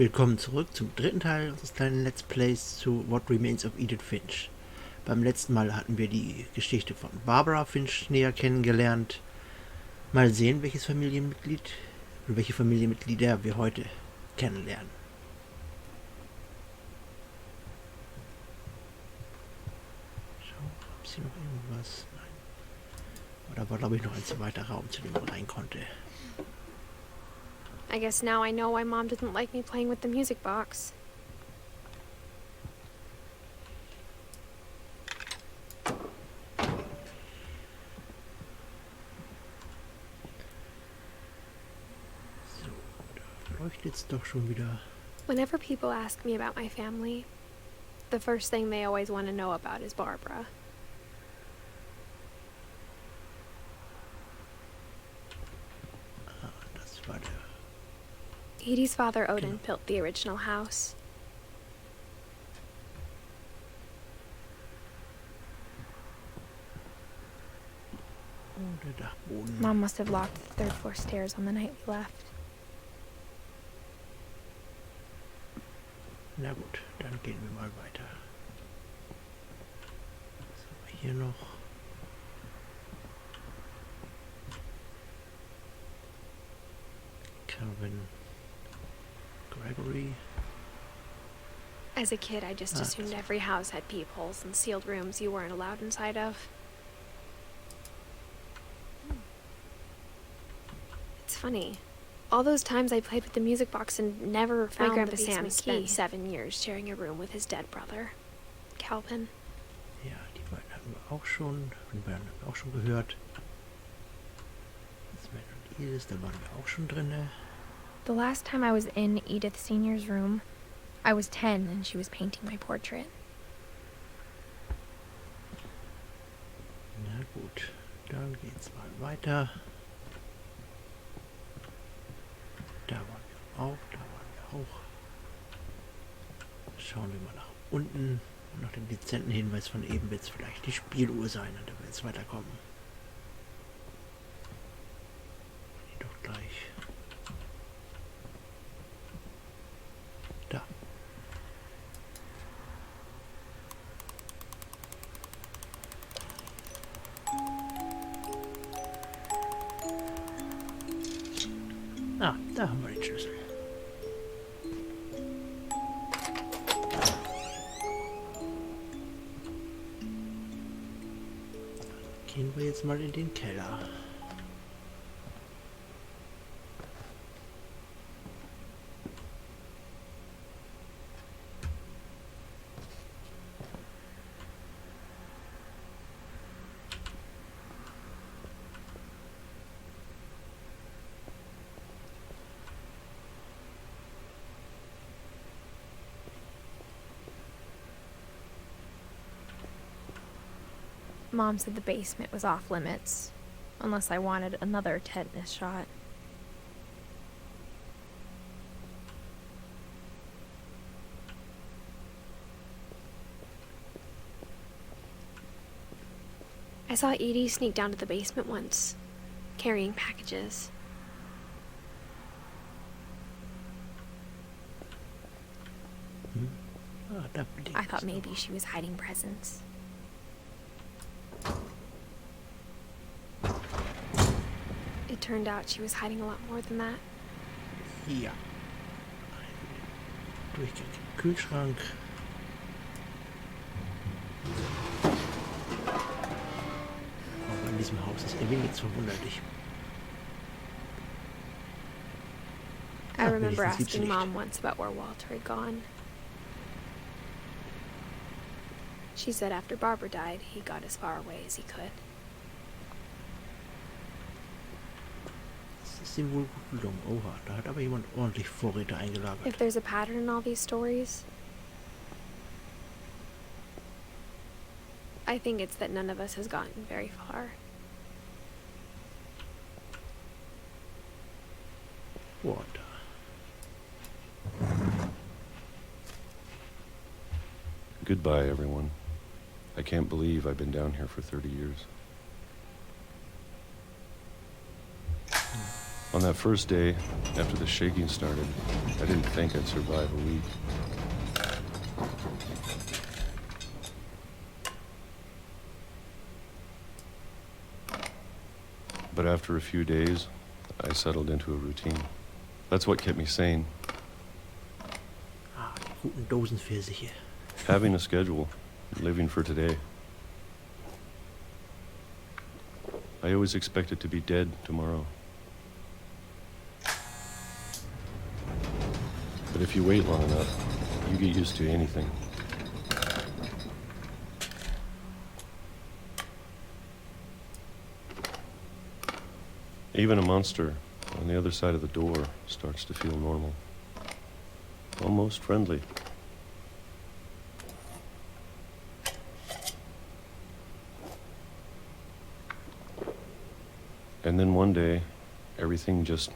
Willkommen zurück zum dritten Teil unseres kleinen Let's Plays zu What Remains of Edith Finch. Beim letzten Mal hatten wir die Geschichte von Barbara Finch näher kennengelernt. Mal sehen, welche Familienmitglieder wir heute kennenlernen. Schau, ob sie noch irgendwas... Nein. Oder war, glaube ich, noch ein zweiter Raum, zu dem man rein konnte. I guess now I know why Mom didn't like me playing with the music box. So, da leuchtet's doch schon wieder. Whenever people ask me about my family, the first thing they always want to know about is Barbara. Das war der... Edie's father, Odin, built the original house. Oh, der Dachboden. Mom must have locked the third floor stairs on the night we left. Na gut, dann gehen wir mal weiter. Was haben wir hier noch? Calvin. Gregory. As a kid, I just assumed every house had peepholes and sealed rooms you weren't allowed inside of. It's funny. All those times I played with the music box and never found Grandpa the Sam basement spent key. 7 years sharing a room with his dead brother, Calvin. Ja, die beiden hatten wir auch schon. Die beiden haben wir auch schon gehört. Sven und Edith, da waren wir auch schon drinne. The last time I was in Edith Senior's room, I was 10 and she was painting my portrait. Na gut, dann geht's mal weiter. Da waren wir auch, da waren wir auch. Schauen wir mal nach unten. Nach dem dezenten Hinweis von eben wird es vielleicht die Spieluhr sein, an der wir jetzt weiterkommen. Die doch gleich. Da. Ah, da haben wir den Schlüssel. Gehen wir jetzt mal in den Keller. Mom said the basement was off limits, unless I wanted another tetanus shot. I saw Edie sneak down to the basement once, carrying packages. Ah, da blinkt I thought es maybe noch. she was hiding presents. It turned out she was hiding a lot more than that. Ja. Durchgang im Kühlschrank. Aber in diesem Haus ist irgendwie nichts verwunderlich. I Ah, remember wenigstens gibt's asking Licht. Mom once about where Walter had gone. She said after Barbara died, he got as far away as he could. Das ist ihm wohl gut gelungen. Oha, da hat aber jemand ordentlich Vorräte eingelagert. If there's a pattern in all these stories, I think it's that none of us has gotten very far. Water. Goodbye, everyone. I can't believe I've been down here for 30 years. On that first day, after the shaking started, I didn't think I'd survive a week. But after a few days, I settled into a routine. That's what kept me sane. Ah, die guten Dosenpfirsiche. Having a schedule, living for today. I always expected to be dead tomorrow. But if you wait long enough, you get used to anything. Even a monster on the other side of the door starts to feel normal. Almost friendly. And then one day, everything just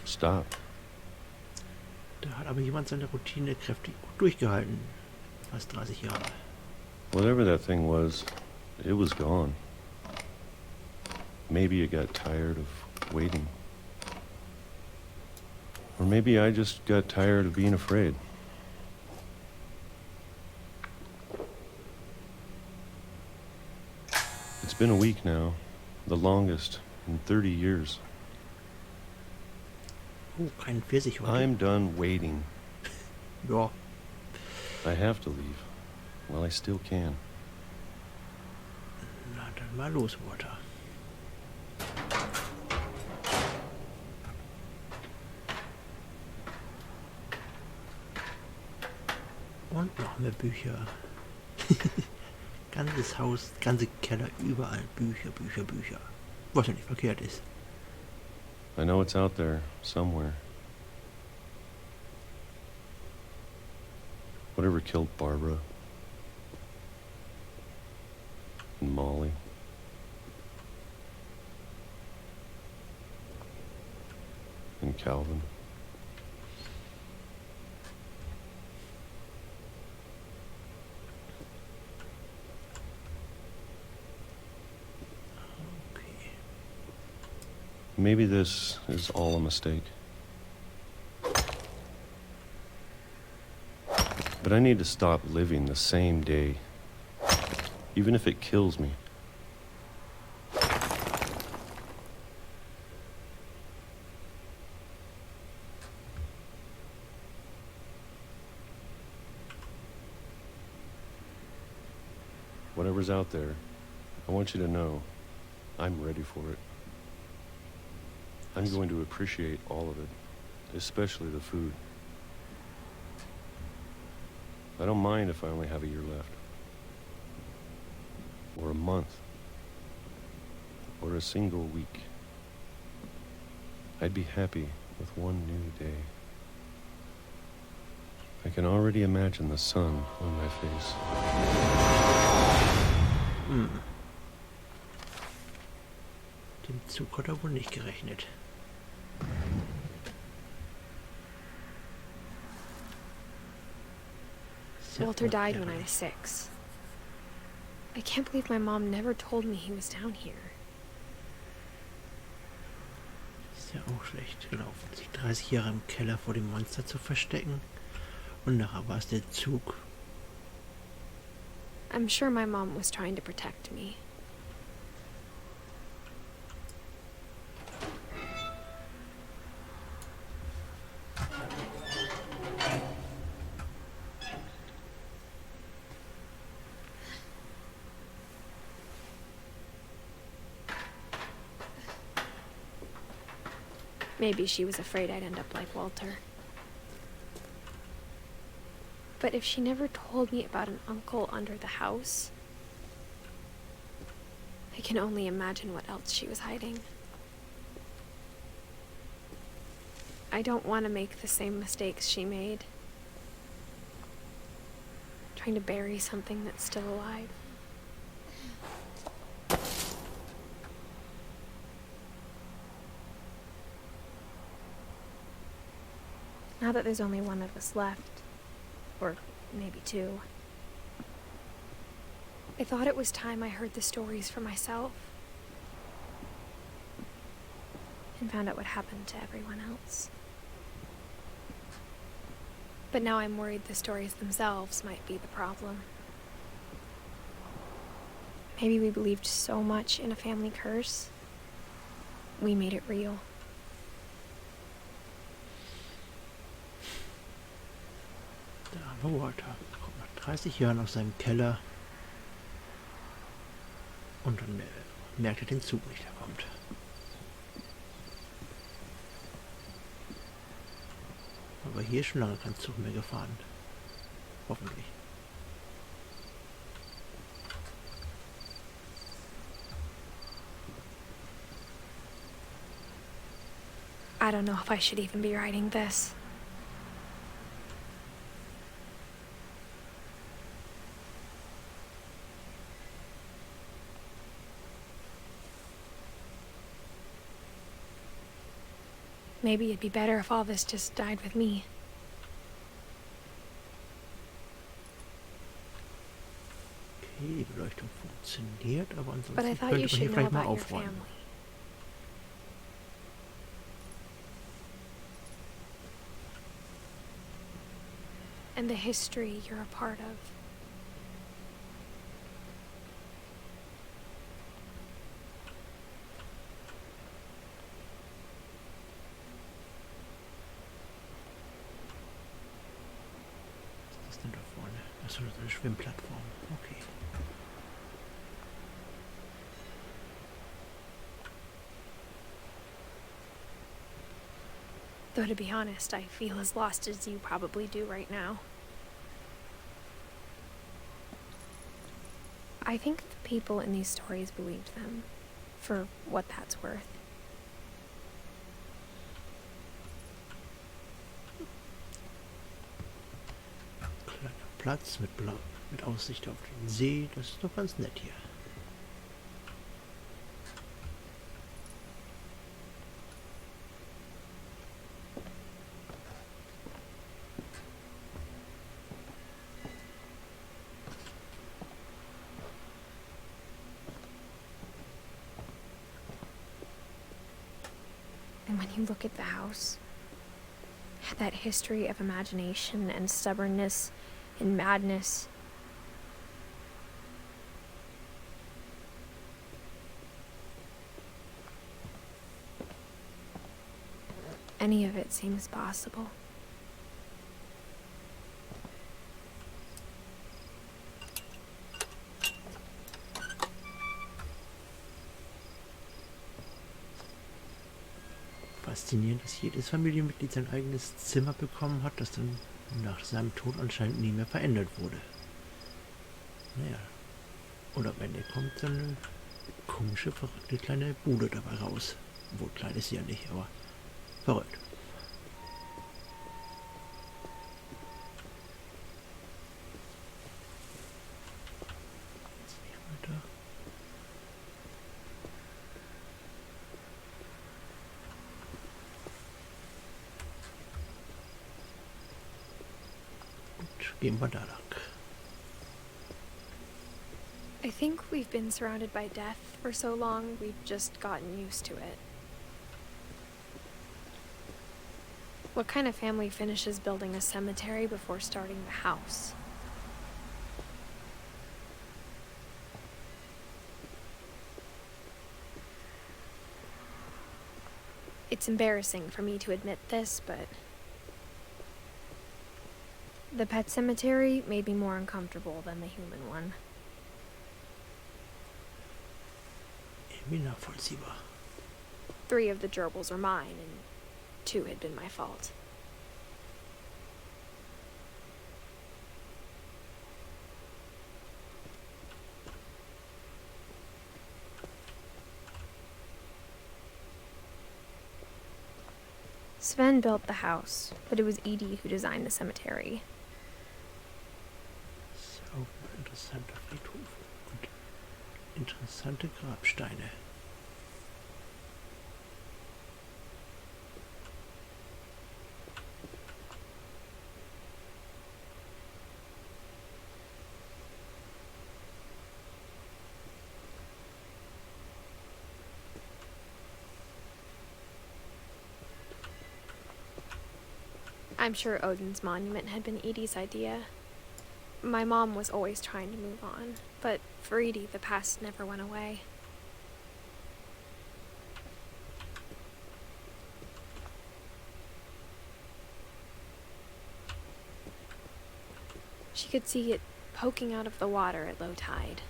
stopped. Da hat aber jemand seine Routine kräftig gut durchgehalten. Fast 30 Jahre. Whatever that thing was, it was gone. Maybe it got tired of waiting. Or maybe I just got tired of being afraid. It's been a week now, the longest in 30 years. Oh, kein Pfirsich heute. I'm done waiting. Ja. I have to leave. Well, I still can. Na, dann mal los, Walter. Und noch mehr Bücher. Ganzes Haus, ganze Keller, überall Bücher, Bücher, Bücher. Was ja nicht verkehrt ist. I know it's out there, somewhere. Whatever killed Barbara and Molly. And Calvin. Okay. Maybe this is all a mistake. But I need to stop living the same day, even if it kills me. Whatever's out there, I want you to know I'm ready for it. I'm going to appreciate all of it, especially the food. I don't mind if I only have a year left. Or a month. Or a single week. I'd be happy with one new day. I can already imagine the sun on my face. Dem Zug hat er wohl nicht gerechnet. Walter died when I was 6. I can't believe my mom never told me he was down here. Ist ja auch schlecht gelaufen, sich 30 Jahre im Keller vor dem Monster zu verstecken. Und nachher war es der Zug. I'm sure my mom was trying to protect me. Maybe she was afraid I'd end up like Walter. But if she never told me about an uncle under the house, I can only imagine what else she was hiding. I don't want to make the same mistakes she made. Trying to bury something that's still alive. Now that there's only one of us left, or maybe 2, I thought it was time I heard the stories for myself. and found out what happened to everyone else. But now I'm worried the stories themselves might be the problem. Maybe we believed so much in a family curse, we made it real. Der arme Walter kommt nach 30 Jahren aus seinem Keller und dann merkt er den Zug nicht, der kommt. Aber hier ist schon lange kein Zug mehr gefahren. Hoffentlich. I don't know if I should even be writing this. Maybe it'd be better if all this just died with me. Okay, die Beleuchtung funktioniert, aber But I ansonsten thought könnte you man should hier know vielleicht mal about your aufräumen. family. And the history you're a part of. Was ist das denn da vorne? Achso, das ist eine Schwimmplattform. Okay. Though to be honest, I feel as lost as you probably do right now. I think the people in these stories believed them, for what that's worth. Kleiner Platz mit Aussicht auf den See. Das ist doch ganz nett hier. And when you look at the house, that history of imagination and stubbornness and madness, any of it seems possible. Faszinierend, dass jedes Familienmitglied sein eigenes Zimmer bekommen hat, das dann nach seinem Tod anscheinend nie mehr verändert wurde. Naja. Und am Ende kommt so eine komische, verrückte kleine Bude dabei raus. Wohl klein ist sie ja nicht, aber verrückt. Weiter. Gut, gehen wir da lang. I think we've been surrounded by death for so long, we've just gotten used to it. What kind of family finishes building a cemetery before starting the house? It's embarrassing for me to admit this, but the pet cemetery made me more uncomfortable than the human one. Irgendwie nachvollziehbar. 3 of the gerbils are mine, and 2 had been my fault. Sven built the house, but it was Edie who designed the cemetery. So, interessanter Friedhof und interessante Grabsteine. I'm sure Odin's monument had been Edie's idea. My mom was always trying to move on, but for Edie, the past never went away. She could see it poking out of the water at low tide.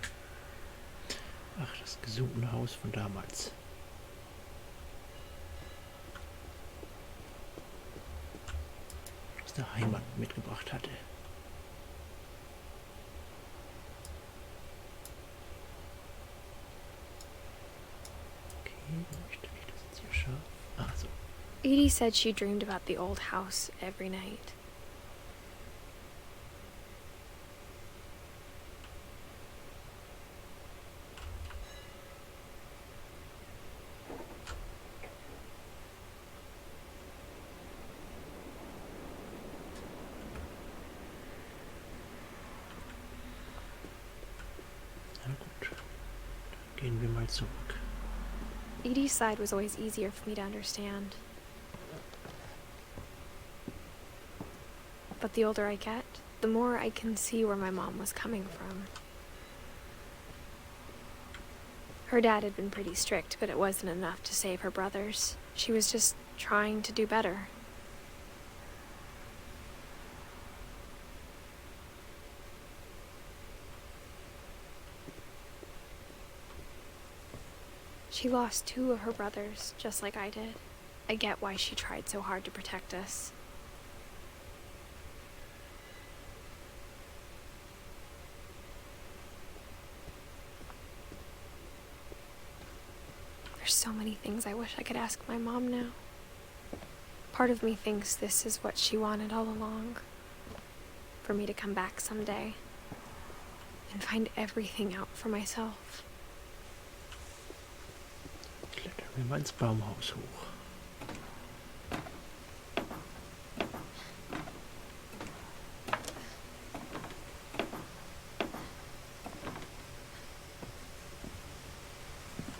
Ach, das gesunkene Haus von damals. Aus der Heimat mitgebracht hatte. Okay, möchte ich das jetzt hier scharf? Ah, so. Edie said she dreamed about the old house every night. Na gut, dann gehen wir mal zurück. Edie's side was always easier for me to understand. But the older I get, the more I can see where my mom was coming from. Her dad had been pretty strict, but it wasn't enough to save her brothers. She was just trying to do better. She lost 2 of her brothers, just like I did. I get why she tried so hard to protect us. There's so many things I wish I could ask my mom now. Part of me thinks this is what she wanted all along. For me to come back someday and find everything out for myself. Klettern wir mal ins Baumhaus hoch.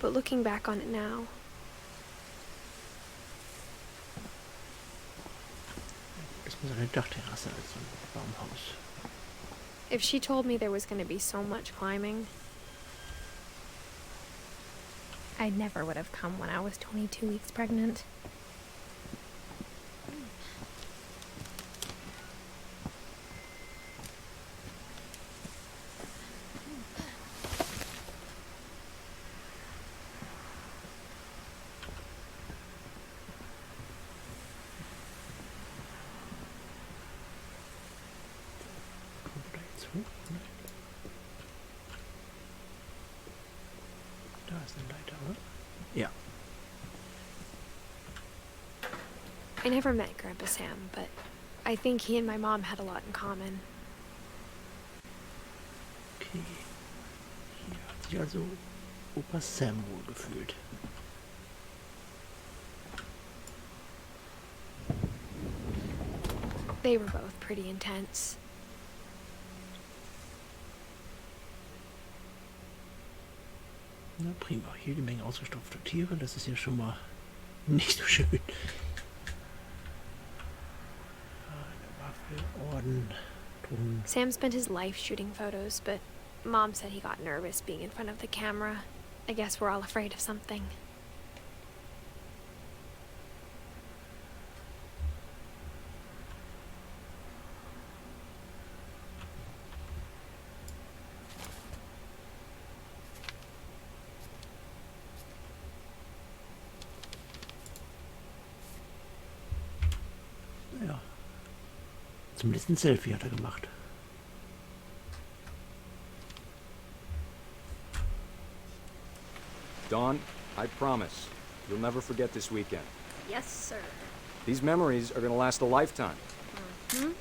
But looking back on it now, Ist mehr so eine Dachterrasse als so ein Baumhaus. if she told me there was going to be so much climbing, I never would have come when I was 22 weeks pregnant. Kommen wir da jetzt hoch? Nein. Da ist eine Leiter, oder? Ja. I never met Grandpa Sam, but I think he and my mom had a lot in common. Okay. Hier hat sich also Opa Sam wohl gefühlt. They were both pretty intense. Na prima, hier die Menge ausgestopfter Tiere, das ist ja schon mal nicht so schön. Eine Waffe, Orden, Drohnen. Sam spent his life shooting photos, but Mom said he got nervous being in front of the camera. I guess we're all afraid of something. Naja, zumindest ein Selfie hat er gemacht. Dawn, I promise, you'll never forget this weekend. Yes, sir. These memories are gonna last a lifetime. Hmm?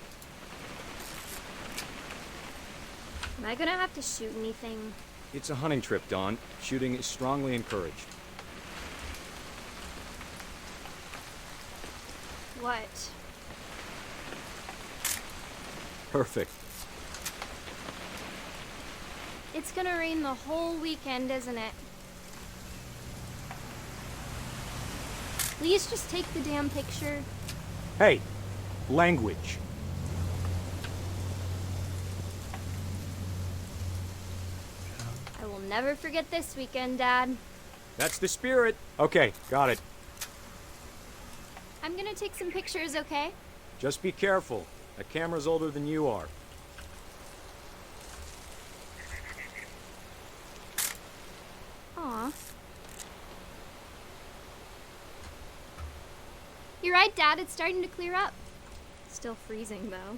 Am I gonna have to shoot anything? It's a hunting trip, Dawn. Shooting is strongly encouraged. What? Perfect. It's gonna rain the whole weekend, isn't it? Please just take the damn picture. Hey, Language. I will never forget this weekend, Dad. That's the spirit. Okay, got it. I'm gonna take some pictures, okay? Just be careful. That camera's older than you are. Aw. You're right, Dad. It's starting to clear up. Still freezing, though.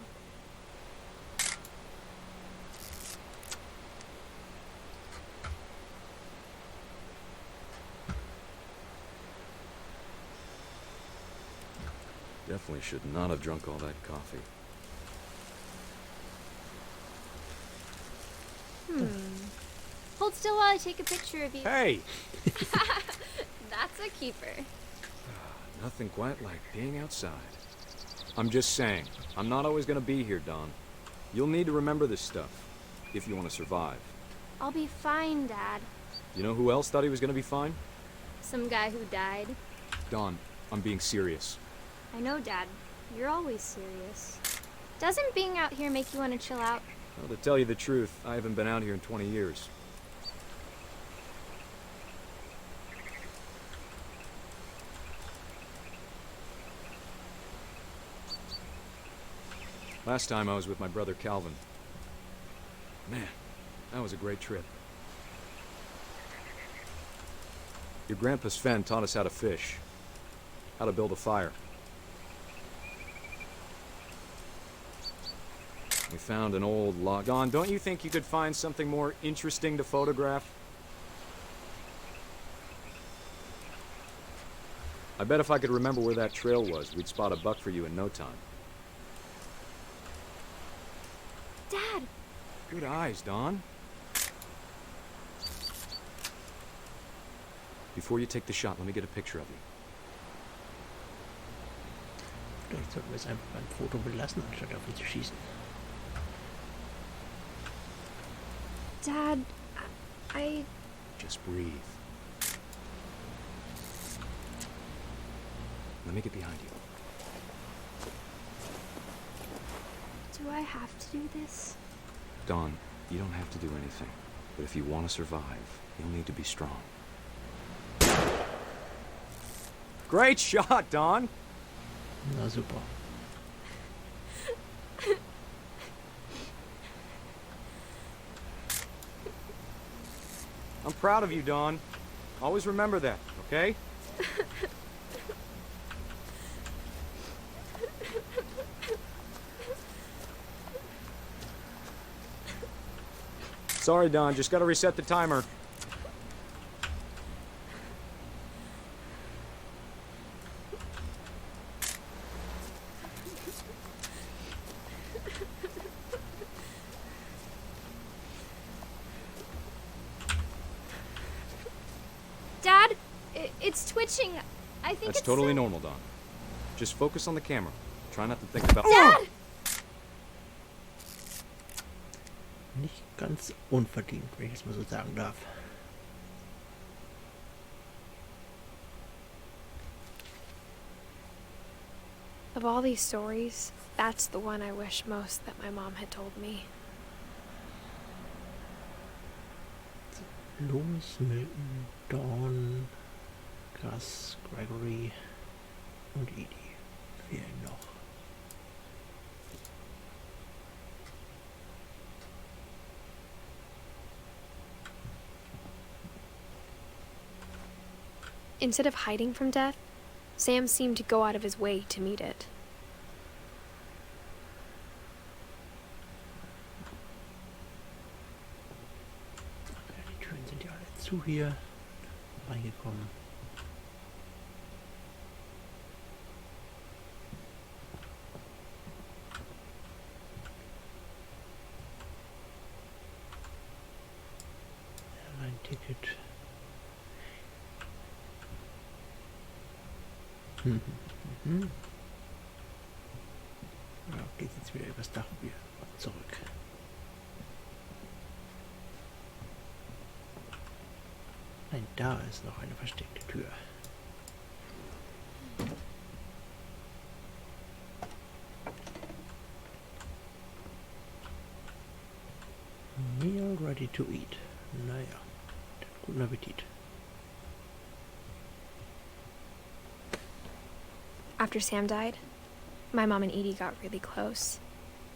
Definitely should not have drunk all that coffee. Hold still while I take a picture of you. Hey! That's a keeper. Nothing quite like being outside. I'm just saying, I'm not always gonna be here, Don. You'll need to remember this stuff, if you want to survive. I'll be fine, Dad. You know who else thought he was gonna be fine? Some guy who died. Don, I'm being serious. I know, Dad. You're always serious. Doesn't being out here make you want to chill out? Well, to tell you the truth, I haven't been out here in 20 years. Last time I was with my brother Calvin. Man, that was a great trip. Your grandpa Sven taught us how to fish, how to build a fire. We found an old log. Don, don't you think you could find something more interesting to photograph? I bet if I could remember where that trail was, we'd spot a buck for you in no time. Dad! Good eyes, Don. Before you take the shot, let me get a picture of you. Vielleicht sollten wir es einfach beim Foto belassen, anstatt auf ihn zu schießen. Dad, I... Just breathe. Let me get behind you. Do I have to do this? Don, you don't have to do anything. But if you want to survive, you'll need to be strong. Great shot, Don! Na super. I'm proud of you, Don. Always remember that, okay? Sorry, Don. Just gotta reset the timer. Dad, it's twitching. I think That's it's totally so- normal, Don. Just focus on the camera. Try not to think about... Dad! Nicht ganz unverdient, wenn ich es mal so sagen darf. Of all these stories, that's the one I wish most that my mom had told me. Los, Milton, Dawn, Gus, Gregory und Edie fehlen noch. Instead of hiding from death, Sam seemed to go out of his way to meet it. Ja, die Türen sind ja alle zu hier. Reingekommen. Airline-Ticket. Ja, geht jetzt wieder übers Dach wieder zurück. Nein, da ist noch eine versteckte Tür. ready to eat. Naja, guten Appetit. After Sam died, my mom and Edie got really close.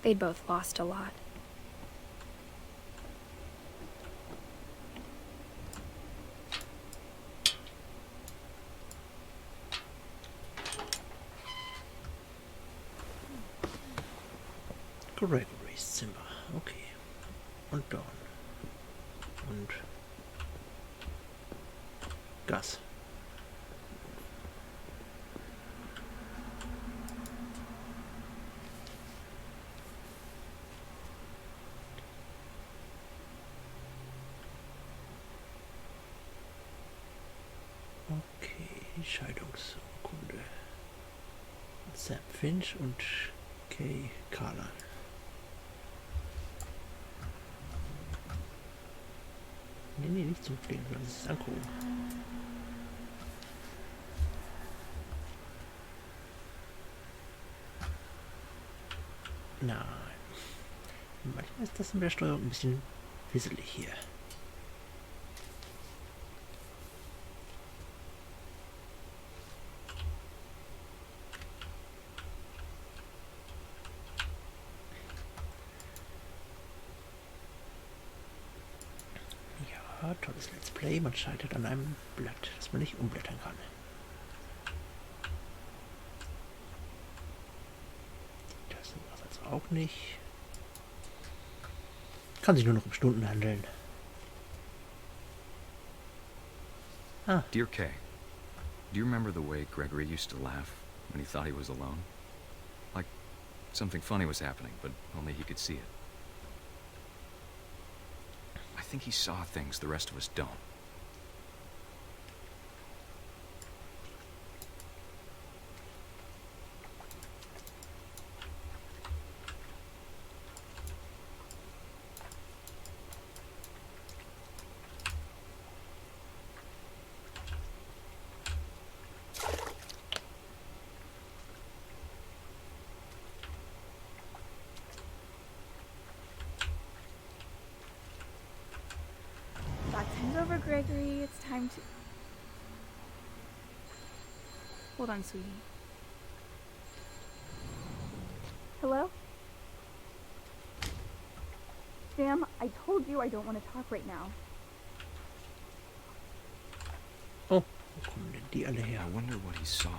They'd both lost a lot. Gregorys Zimmer. Okay. Und Dawn. Und Gas. Okay, die Scheidungsurkunde. Sam Finch und Kay Carla. Nee, nicht zum Fliegen, sondern es ist angucken. Nein. Manchmal ist das in der Steuerung ein bisschen wisselig hier. Ja, tolles Let's Play. Man scheitert an einem Blatt, das man nicht umblättern kann. Das war es also auch nicht. Kann sich nur noch um Stunden handeln. Ah. Dear Kay, do you remember the way Gregory used to laugh when he thought he was alone? Like something funny was happening, but only he could see it. I think he saw things the rest of us don't. Time's over, Gregory. It's time to... Hold on, sweetie. Hello? Sam, I told you I don't want to talk right now. Oh, wo kommen denn die alle her? I wonder what he saw.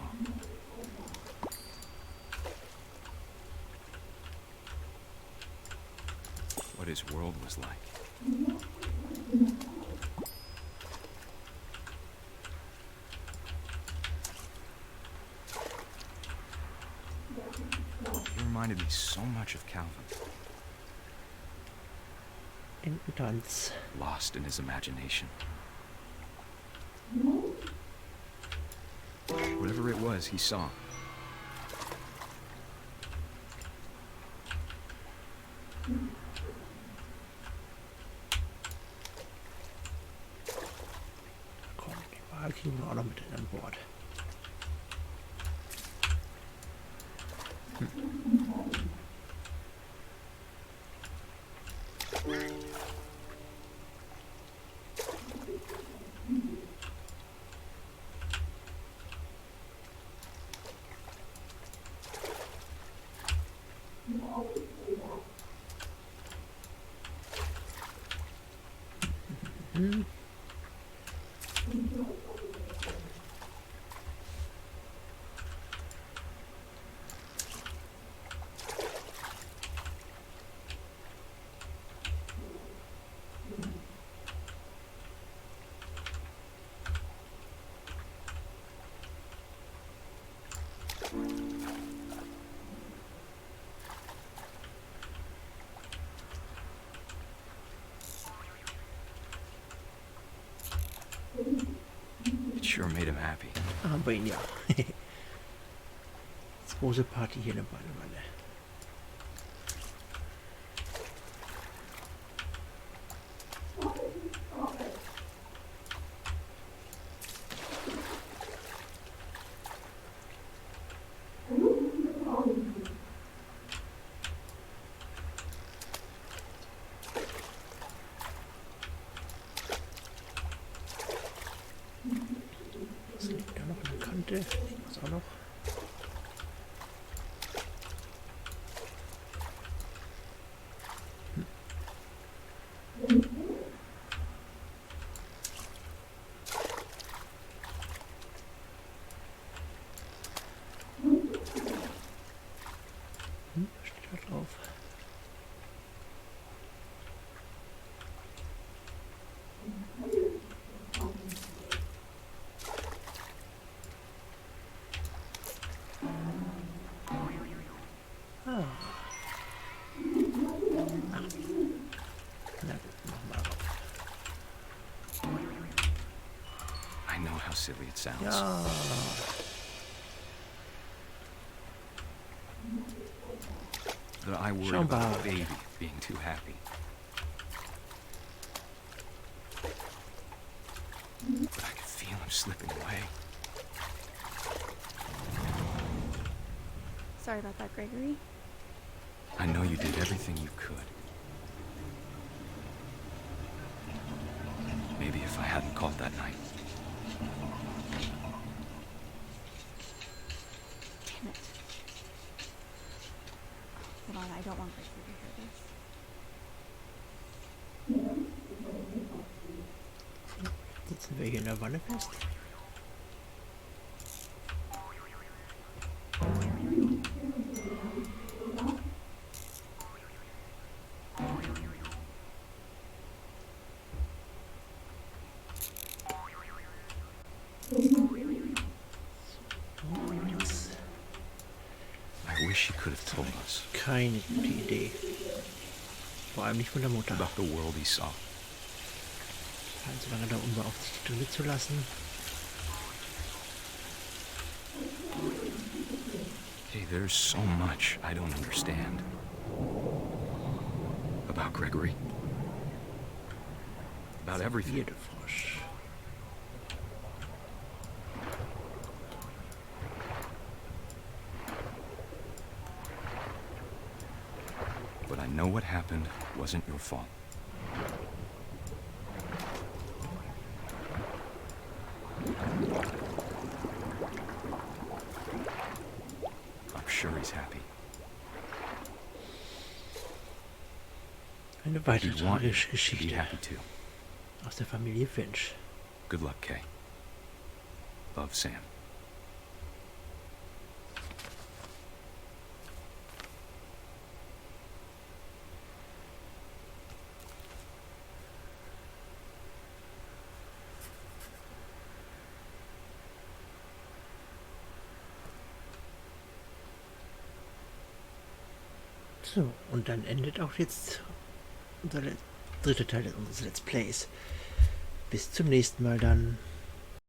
What his world was like. He reminded me so much of Calvin. Ententanz. Lost in his imagination. Whatever it was, he saw. Komm, die Wahl kriegen wir auch noch mit an Bord. It sure made him happy. Haben wir ihn ja. Das große Party hier in der Badewanne. Geschichte. Was auch noch? Was steht da drauf? Ah. Ach. Na gut, nochmal rauf. I know how silly it sounds. Ja. That I worry Schau about mal. a baby being too happy. But I can feel him slipping away. Sorry about that, Gregory. I know you did everything you could. Maybe if I hadn't called that night. Damn it. Hold on, I don't want Gregory to hear this. Sitzen wir hier in der Wanne fest? I wish she could have told us Keine gute Idee. Vor allem nicht von der Mutter. about the world he saw. So lange da unbeaufsichtigt drin zu lassen. Hey, there's so much I don't understand. About Gregory. About everything. Jede Frosch. But I know what happened wasn't your fault. I'm sure he's happy. Eine weitere He wanted tragische to be Geschichte happy too. aus der Familie Finch. Good luck, Kay. Love, Sam. So, und dann endet auch jetzt unser dritter Teil unseres Let's Plays. Bis zum nächsten Mal dann.